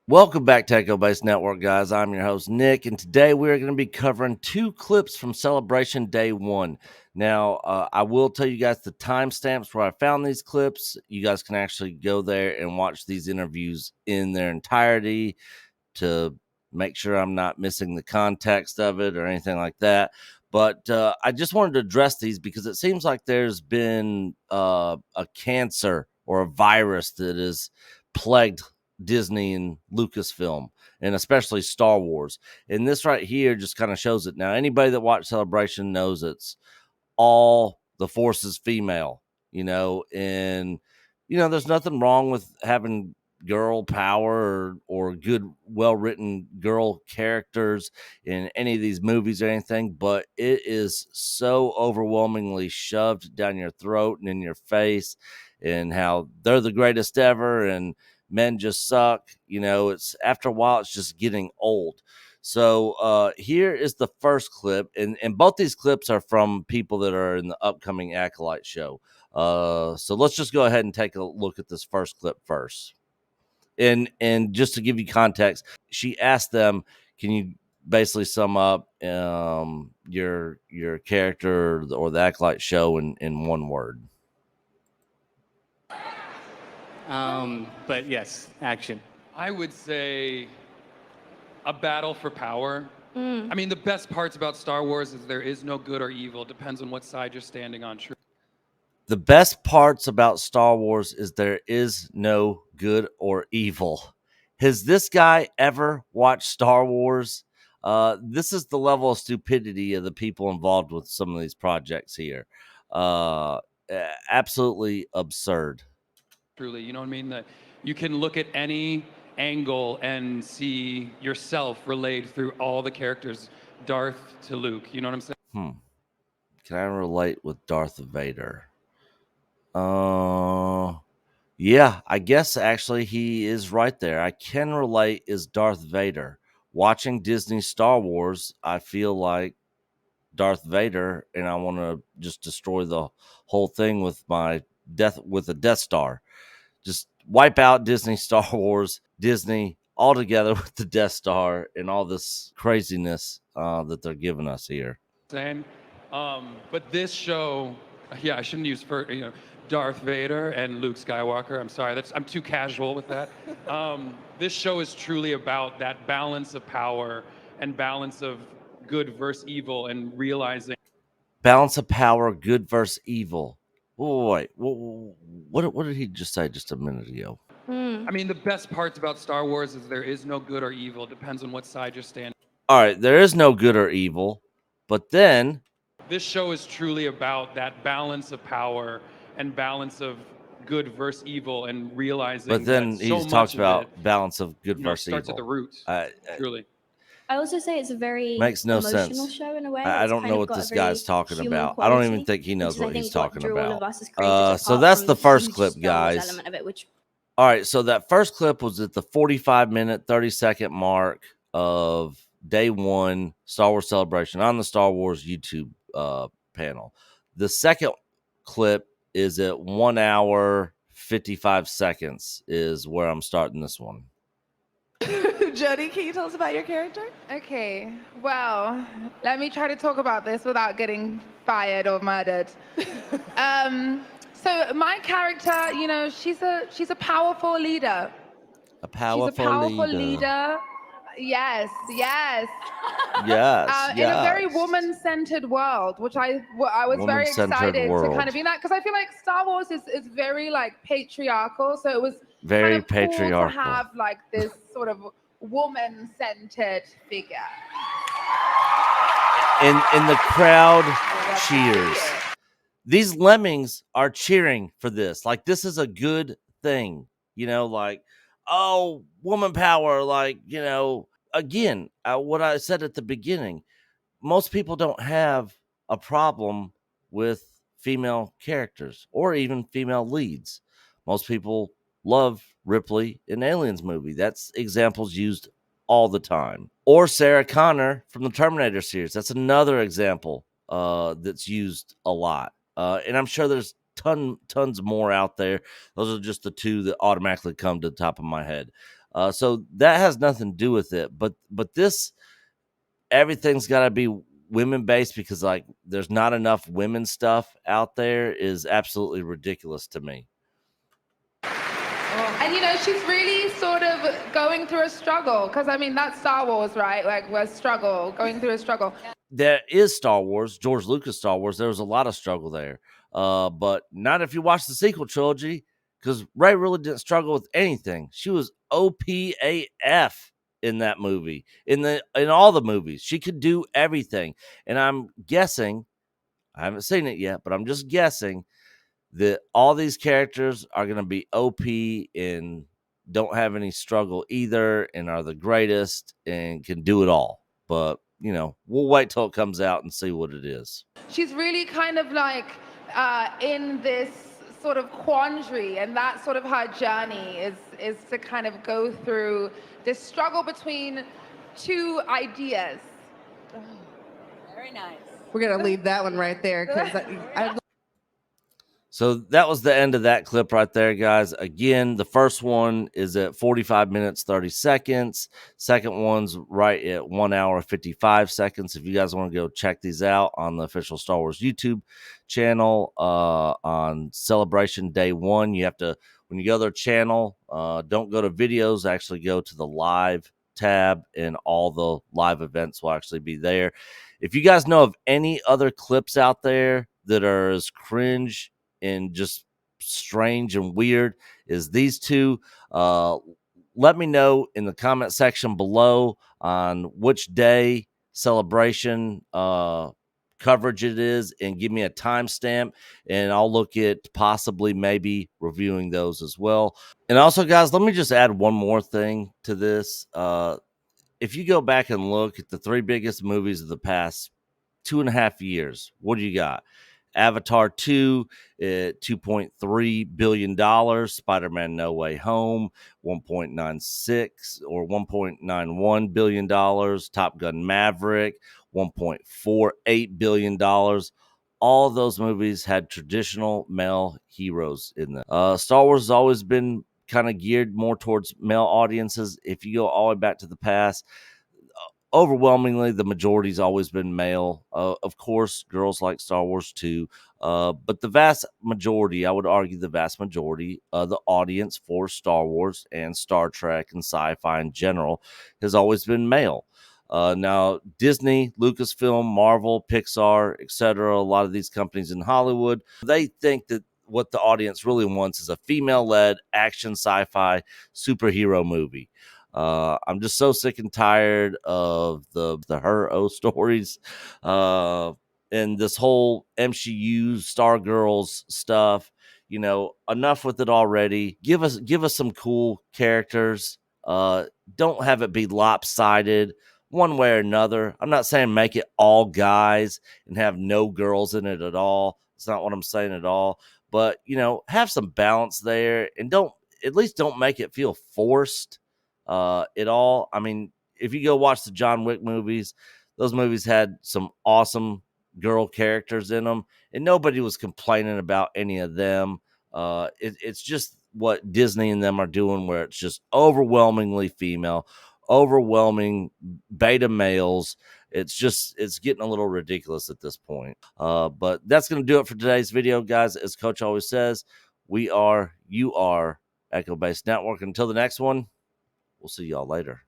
Welcome back to Echo Base Network, guys. I'm your host, Nick, and today we're going to be covering two clips from Celebration Day 1. Now, I will tell you guys the timestamps where I found these clips. You guys can actually go there and watch these interviews in their entirety to make sure I'm not missing the context of it or anything like that. But I just wanted to address these because it seems like there's been a cancer or a virus that has plagued Disney and Lucasfilm, and especially Star Wars. And this right here just kind of shows it. Now, anybody that watched Celebration knows it's all the Force is female, and there's nothing wrong with having girl power or good, well written girl characters in any of these movies or anything, but it is so overwhelmingly shoved down your throat and in your face, and how they're the greatest ever and men just suck. It's after a while, it's just getting old. So here is the first clip, and both these clips are from people that are in the upcoming Acolyte show. So let's just go ahead and take a look at this first clip first. And just to give you context, she asked them, "Can you basically sum up your character or the Acolyte show in one word?" But yes, action. I would say a battle for power. I mean, the best parts about Star Wars is there is no good or evil. Depends on what side you're standing on. The best parts about Star Wars is there is no good or evil. Has this guy ever watched Star Wars? This is the level of stupidity of the people involved with some of these projects here. Absolutely absurd. Truly, you know what I mean? That you can look at any angle and see yourself relayed through all the characters, Darth to Luke. You know what I'm saying? Can I relate with Darth Vader? Yeah, I guess actually he is right there. I can relate as Darth Vader. Watching Disney Star Wars, I feel like Darth Vader, and I want to just destroy the whole thing with my a Death Star. Just wipe out Disney Star Wars, Disney altogether with the Death Star and all this craziness that they're giving us here. Saying, but this show, yeah, I shouldn't use Darth Vader and Luke Skywalker. I'm sorry, I'm too casual with that. This show is truly about that balance of power and balance of good versus evil, and realizing Balance of power, good versus evil. Wait, what did he just say just a minute ago? I mean, the best parts about Star Wars is there is no good or evil. Depends on what side you're standing. All right, there is no good or evil, but then this show is truly about that balance of power and balance of good versus evil, and realizing. But then he talks about balance of good versus evil. Starts at the roots. Truly. I also say it's a very makes no emotional sense. show in a way. I don't know what this guy's talking about. I don't even think he knows what he's talking about. So so that's the first clip, guys. All right, so that first clip was at the 45-minute, 30-second mark of Day 1 Star Wars Celebration on the Star Wars YouTube panel. The second clip is at 1 hour, 55 seconds is where I'm starting this one. Jody, can you tell us about your character? Okay, well, let me try to talk about this without getting fired or murdered. So my character, she's a powerful leader. A powerful leader. Yes. Yes. In a very woman-centered world, which I was very excited to kind of be that, because I feel like Star Wars is very like patriarchal, so it was very kind of patriarchal cool to have like this sort of woman-centered figure. And the crowd cheers. These lemmings are cheering for this. Like, this is a good thing, like, oh, woman power. Like, again, what I said at the beginning, most people don't have a problem with female characters or even female leads. Most people love Ripley in Aliens movie. That's examples used all the time. Or Sarah Connor from the Terminator series. That's another example that's used a lot. And I'm sure there's tons more out there. Those are just the two that automatically come to the top of my head. So that has nothing to do with it. But this, everything's got to be women based, because like there's not enough women stuff out there, is absolutely ridiculous to me. And you know, she's really sort of going through a struggle, because I mean, that's Star Wars, right? Like, we're going through a struggle. There is Star Wars, George Lucas Star Wars. There was a lot of struggle there, but not if you watch the sequel trilogy, because Rey really didn't struggle with anything. She was OPAF in that movie, in all the movies. She could do everything, and I'm guessing, I haven't seen it yet, but I'm just guessing that all these characters are going to be OP and don't have any struggle either, and are the greatest and can do it all. But you know, we'll wait till it comes out and see what it is. She's really kind of like in this sort of quandary, and that's sort of her journey, is to kind of go through this struggle between two ideas. Oh, very nice. We're gonna leave that one right there, because So that was the end of that clip right there, guys. Again, the first one is at 45 minutes, 30 seconds. Second one's right at 1 hour, 55 seconds. If you guys want to go check these out on the official Star Wars YouTube channel on Celebration Day 1, you have to, when you go to their channel, don't go to videos, actually go to the live tab, and all the live events will actually be there. If you guys know of any other clips out there that are as cringe and just strange and weird as these two, let me know in the comment section below on which day celebration coverage it is, and give me a timestamp, and I'll look at possibly maybe reviewing those as well. And also, guys, let me just add one more thing to this. If you go back and look at the 3 biggest movies of the past 2.5 years, what do you got? Avatar 2 at $2.3 billion. Spider-Man No Way Home, 1.96 or $1.91 billion. Top Gun Maverick, $1.48 billion. All of those movies had traditional male heroes in them. Star Wars has always been kind of geared more towards male audiences. If you go all the way back to the past, overwhelmingly the majority's always been male. Of course, girls like Star Wars too, but the vast majority, I would argue the vast majority of the audience for Star Wars and Star Trek and sci-fi in general has always been male. Now, Disney, Lucasfilm, Marvel, Pixar, etc., a lot of these companies in Hollywood, they think that what the audience really wants is a female-led action sci-fi superhero movie. I'm just so sick and tired of the her stories, and this whole MCU Stargirls stuff. You know, enough with it already. Give us some cool characters. Don't have it be lopsided one way or another. I'm not saying make it all guys and have no girls in it at all. It's not what I'm saying at all. But you know, have some balance there, and at least don't make it feel forced at all. I mean, if you go watch the John Wick movies, those movies had some awesome girl characters in them, and nobody was complaining about any of them. It's just what Disney and them are doing, where it's just overwhelmingly female, overwhelming beta males. It's getting a little ridiculous at this point. But that's going to do it for today's video, guys. As Coach always says, you are Echo Based Network. Until the next one, we'll see y'all later.